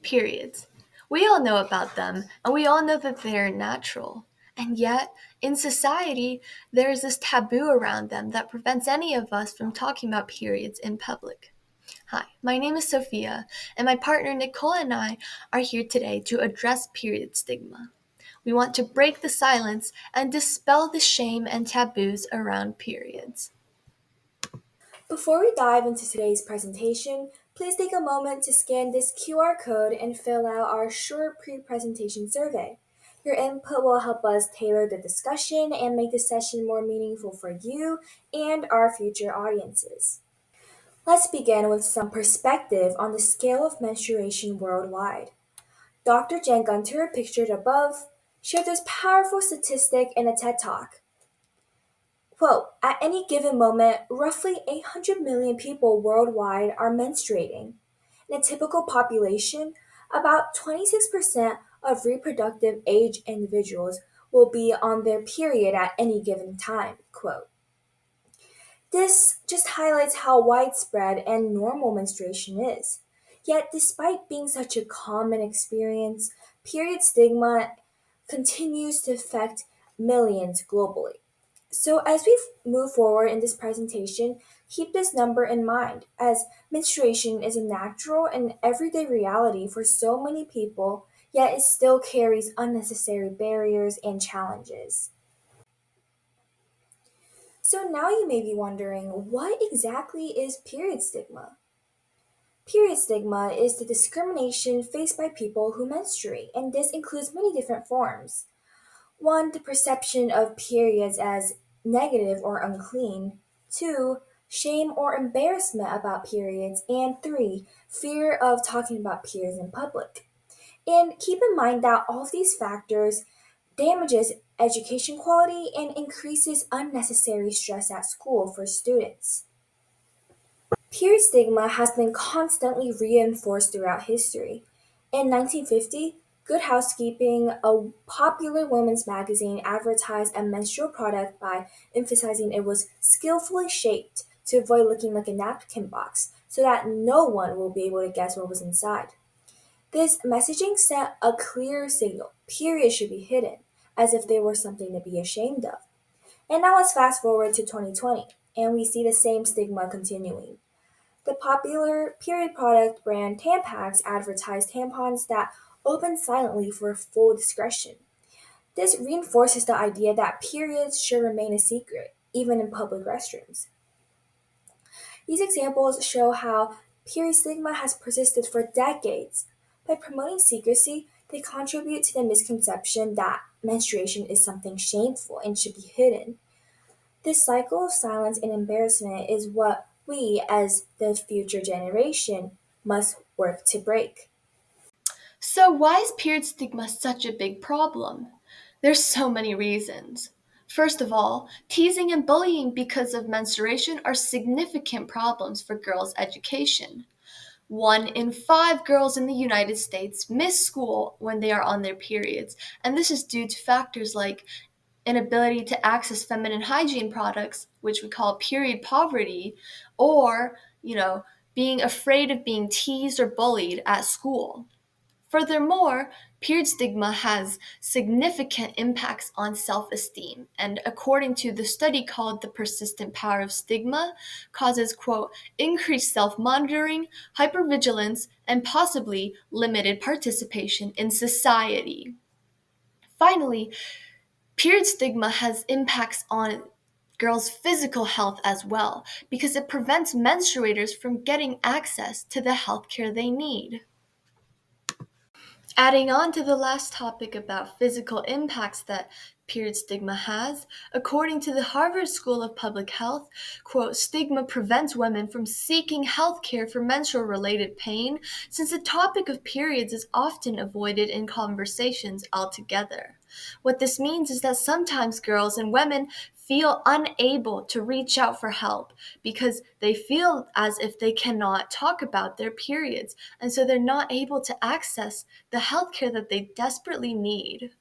Periods. We all know about them, and we all know that they're natural. And yet, in society, there is this taboo around them that prevents any of us from talking about periods in public. Hi, my name is Sophia, and my partner Nicole and I are here today to address period stigma. We want to break the silence and dispel the shame and taboos around periods. Before we dive into today's presentation, please take a moment to scan this QR code and fill out our short pre-presentation survey. Your input will help us tailor the discussion and make the session more meaningful for you and our future audiences. Let's begin with some perspective on the scale of menstruation worldwide. Dr. Jen Gunter, pictured above, shared this powerful statistic in a TED Talk. Quote, at any given moment, roughly 800 million people worldwide are menstruating. In a typical population, about 26% of reproductive age individuals will be on their period at any given time. Quote. This just highlights how widespread and normal menstruation is. Yet, despite being such a common experience, period stigma continues to affect millions globally. So, as we move forward in this presentation, keep this number in mind as menstruation is a natural and everyday reality for so many people, yet it still carries unnecessary barriers and challenges. So, now you may be wondering, what exactly is period stigma? Period stigma is the discrimination faced by people who menstruate, and this includes many different forms. One, the perception of periods as negative or unclean. Two, shame or embarrassment about periods. And three, fear of talking about periods in public. And keep in mind that all of these factors damages education quality and increases unnecessary stress at school for students. Peer stigma has been constantly reinforced throughout history. In 1950, Good Housekeeping, a popular women's magazine, advertised a menstrual product by emphasizing it was skillfully shaped to avoid looking like a napkin box so that no one will be able to guess what was inside. This messaging sent a clear signal periods should be hidden, as if they were something to be ashamed of. And now let's fast forward to 2020, and we see the same stigma continuing. The popular period product brand Tampax advertised tampons that open silently for full discretion. This reinforces the idea that periods should remain a secret, even in public restrooms. These examples show how period stigma has persisted for decades. By promoting secrecy, they contribute to the misconception that menstruation is something shameful and should be hidden. This cycle of silence and embarrassment is what we, as the future generation, must work to break. So, why is period stigma such a big problem? There's so many reasons. First of all, teasing and bullying because of menstruation are significant problems for girls' education. 1 in 5 girls in the United States miss school when they are on their periods, and this is due to factors like inability to access feminine hygiene products, which we call period poverty, or, being afraid of being teased or bullied at school. Furthermore, period stigma has significant impacts on self-esteem, and according to the study called The Persistent Power of Stigma, causes, quote, increased self-monitoring, hypervigilance, and possibly limited participation in society. Finally, period stigma has impacts on girls' physical health as well, because it prevents menstruators from getting access to the healthcare they need. Adding on to the last topic about physical impacts that period stigma has, according to the Harvard School of Public Health, quote, stigma prevents women from seeking health care for menstrual related pain since the topic of periods is often avoided in conversations altogether. What this means is that sometimes girls and women feel unable to reach out for help because they feel as if they cannot talk about their periods, and so they're not able to access the healthcare that they desperately need.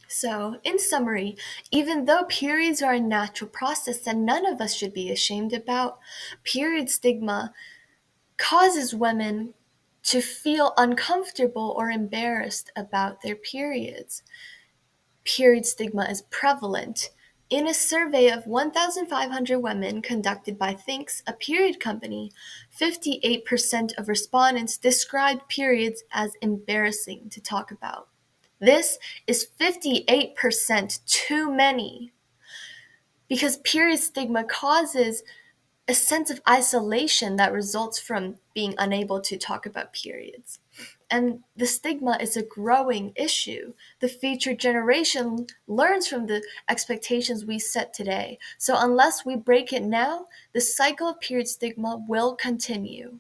So, in summary, even though periods are a natural process that none of us should be ashamed about, period stigma causes women to feel uncomfortable or embarrassed about their periods. Period stigma is prevalent. In a survey of 1,500 women conducted by Thinks, a period company, 58% of respondents described periods as embarrassing to talk about. This is 58% too many because period stigma causes a sense of isolation that results from being unable to talk about periods. And the stigma is a growing issue. The future generation learns from the expectations we set today. So, unless we break it now, the cycle of period stigma will continue.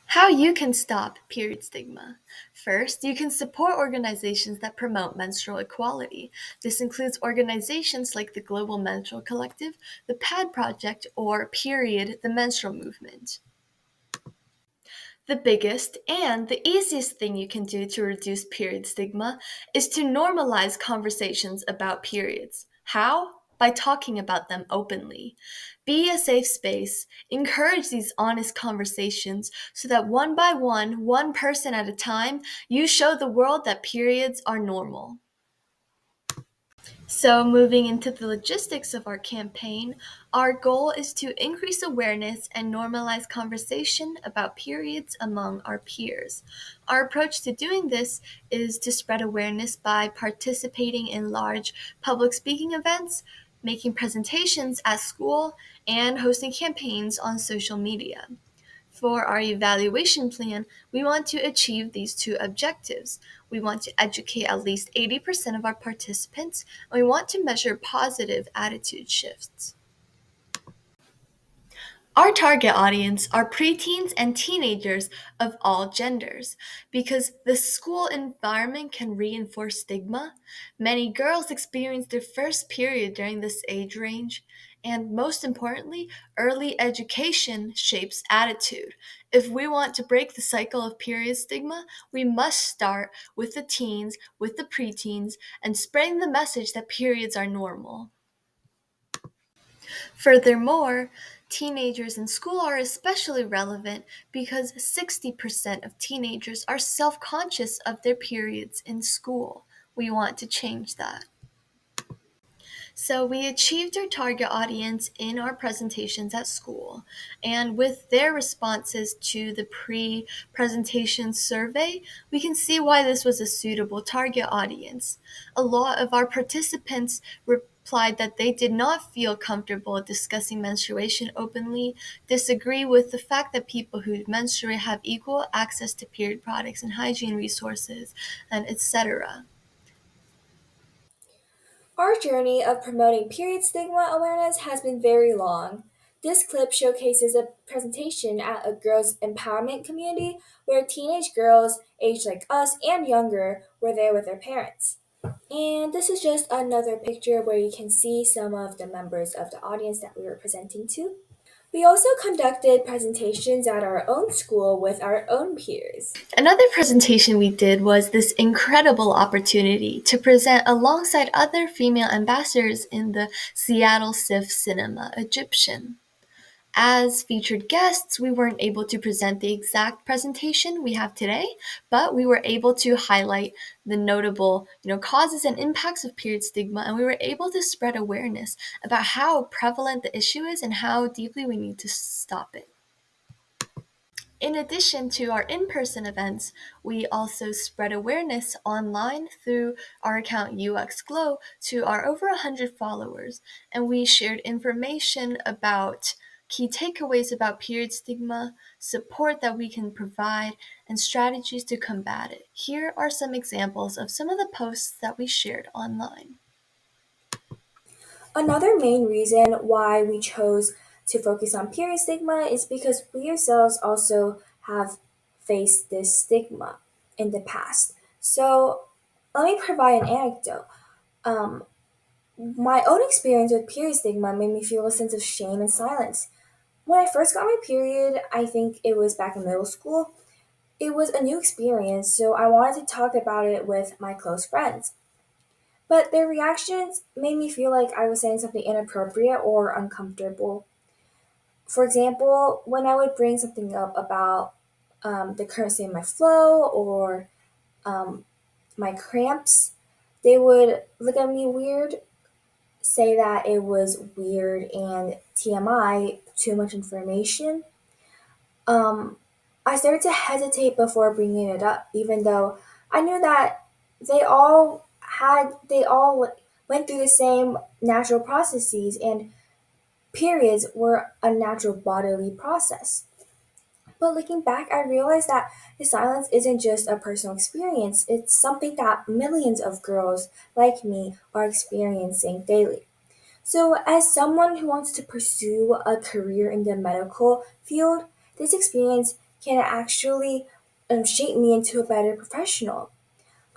How you can stop period stigma. First, you can support organizations that promote menstrual equality. This includes organizations like the Global Menstrual Collective, the PAD Project, or Period, the Menstrual Movement. The biggest and the easiest thing you can do to reduce period stigma is to normalize conversations about periods. How? By talking about them openly. Be a safe space. Encourage these honest conversations so that one by one person at a time, you show the world that periods are normal. So, moving into the logistics of our campaign, our goal is to increase awareness and normalize conversation about periods among our peers. Our approach to doing this is to spread awareness by participating in large public speaking events, making presentations at school, and hosting campaigns on social media. For our evaluation plan, we want to achieve these two objectives. We want to educate at least 80% of our participants, and we want to measure positive attitude shifts. Our target audience are preteens and teenagers of all genders. Because the school environment can reinforce stigma, many girls experience their first period during this age range. And most importantly, early education shapes attitude. If we want to break the cycle of period stigma, we must start with the teens, with the preteens, and spreading the message that periods are normal. Furthermore, teenagers in school are especially relevant because 60% of teenagers are self conscious of their periods in school. We want to change that. So we achieved our target audience in our presentations at school, and with their responses to the pre-presentation survey, we can see why this was a suitable target audience. A lot of our participants replied that they did not feel comfortable discussing menstruation openly, disagree with the fact that people who menstruate have equal access to period products and hygiene resources, and etc. Our journey of promoting period stigma awareness has been very long. This clip showcases a presentation at a girls' empowerment community where teenage girls, aged like us and younger, were there with their parents. And this is just another picture where you can see some of the members of the audience that we were presenting to. We also conducted presentations at our own school with our own peers. Another presentation we did was this incredible opportunity to present alongside other female ambassadors in the Seattle SIF Cinema Egyptian. As featured guests, we weren't able to present the exact presentation we have today, but we were able to highlight the notable, causes and impacts of period stigma, and we were able to spread awareness about how prevalent the issue is and how deeply we need to stop it. In addition to our in-person events, we also spread awareness online through our account UX Glow to our over 100 followers, and we shared information about key takeaways about period stigma, support that we can provide, and strategies to combat it. Here are some examples of some of the posts that we shared online. Another main reason why we chose to focus on period stigma is because we ourselves also have faced this stigma in the past. So let me provide an anecdote. Um, my own experience with period stigma made me feel a sense of shame and silence. When I first got my period, I think it was back in middle school, it was a new experience, so I wanted to talk about it with my close friends. But their reactions made me feel like I was saying something inappropriate or uncomfortable. For example, when I would bring something up about the current state of my flow or um, my cramps, they would look at me weird, say that it was weird and TMI, too much information. Um, I started to hesitate before bringing it up, even though I knew that they all went through the same natural processes, and periods were a natural bodily process. But looking back, I realized that the silence isn't just a personal experience, it's something that millions of girls like me are experiencing daily. So, as someone who wants to pursue a career in the medical field, this experience can actually shape me into a better professional.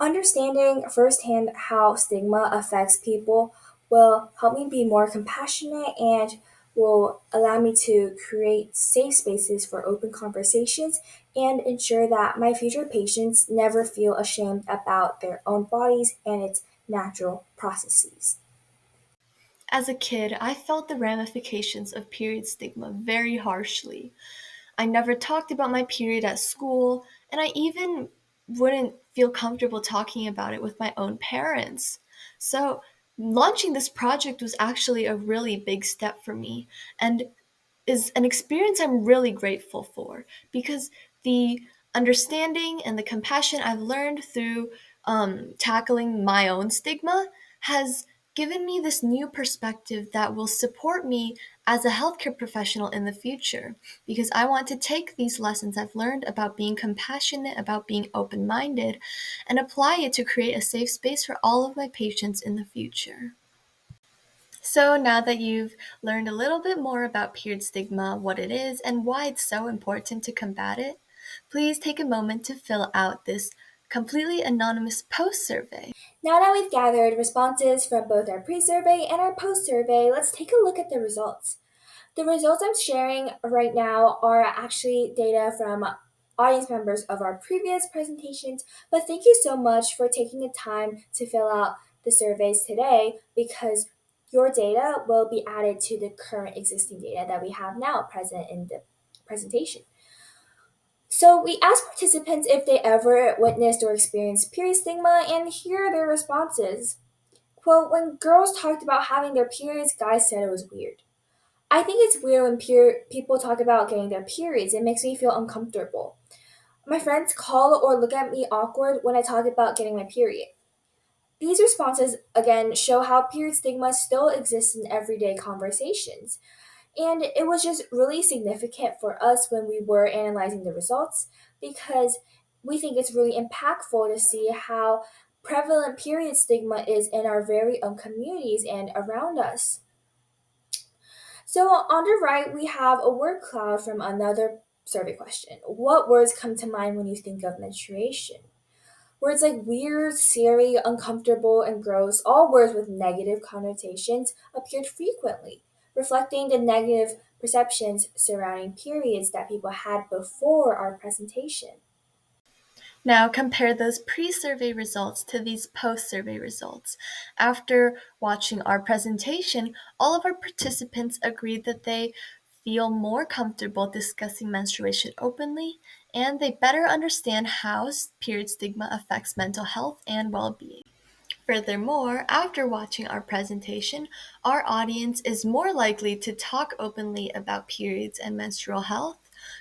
Understanding firsthand how stigma affects people will help me be more compassionate and will allow me to create safe spaces for open conversations and ensure that my future patients never feel ashamed about their own bodies and its natural processes. As a kid, I felt the ramifications of period stigma very harshly. I never talked about my period at school, and I even wouldn't feel comfortable talking about it with my own parents. So, launching this project was actually a really big step for me and is an experience I'm really grateful for because the understanding and the compassion I've learned through tackling my own stigma has given me this new perspective that will support me as a healthcare professional in the future because I want to take these lessons I've learned about being compassionate, about being open minded, and apply it to create a safe space for all of my patients in the future. So now that you've learned a little bit more about period stigma, what it is, and why it's so important to combat it, please take a moment to fill out this completely anonymous post survey. Now that we've gathered responses from both our pre survey and our post survey, let's take a look at the results. The results I'm sharing right now are actually data from audience members of our previous presentations, but thank you so much for taking the time to fill out the surveys today because your data will be added to the current existing data that we have now present in the presentation. So we asked participants if they ever witnessed or experienced period stigma, and here are their responses. Quote, when girls talked about having their periods, guys said it was weird. I think it's weird when people talk about getting their periods. It makes me feel uncomfortable. My friends call or look at me awkward when I talk about getting my period. These responses, again, show how period stigma still exists in everyday conversations. And it was just really significant for us when we were analyzing the results because we think it's really impactful to see how prevalent period stigma is in our very own communities and around us. So on the right, we have a word cloud from another survey question. What words come to mind when you think of menstruation? Words like weird, scary, uncomfortable, and gross, all words with negative connotations, appeared frequently, reflecting the negative perceptions surrounding periods that people had before our presentation. Now compare those pre-survey results to these post-survey results. After watching our presentation, all of our participants agreed that they feel more comfortable discussing menstruation openly and they better understand how period stigma affects mental health and well-being. Furthermore, after watching our presentation, our audience is more likely to talk openly about periods and menstrual health.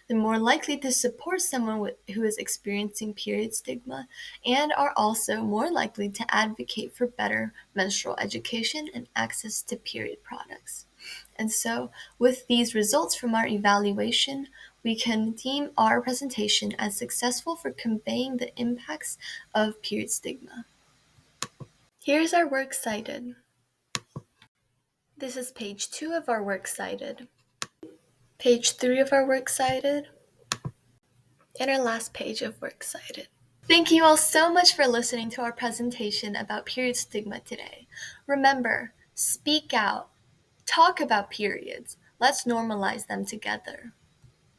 They're more likely to support someone who is experiencing period stigma and are also more likely to advocate for better menstrual education and access to period products. And so, with these results from our evaluation, we can deem our presentation as successful for conveying the impacts of period stigma. Here's our works cited. This is page 2 of our works cited, page 3 of our works cited, and our last page of works cited. Thank you all so much for listening to our presentation about period stigma today. Remember, speak out, talk about periods. Let's normalize them together.